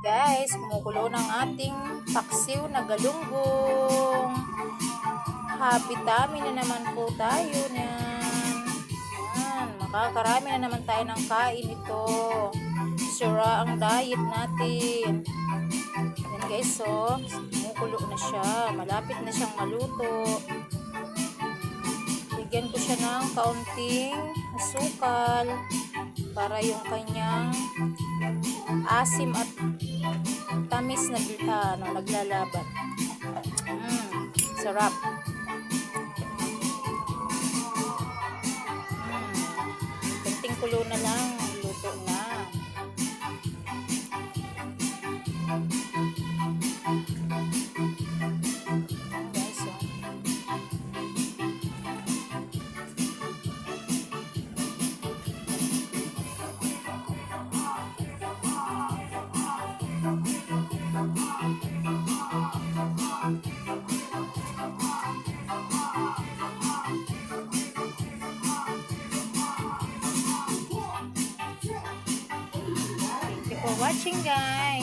Guys, kumukulo ng ating paksiw na galunggong. Happy-tummy na naman po tayo niyan. Yan, makakarami na naman tayo ng kain ito. Sura ang diet natin. Yan guys, so kumukulo na siya. Malapit na siyang maluto. Bigyan ko siya ng kaunting asukal para yung kanyang asim at tamis na naglalaban. Sarap. Kunting kulo na lang, luto na. Guys, Thank you for watching, guys.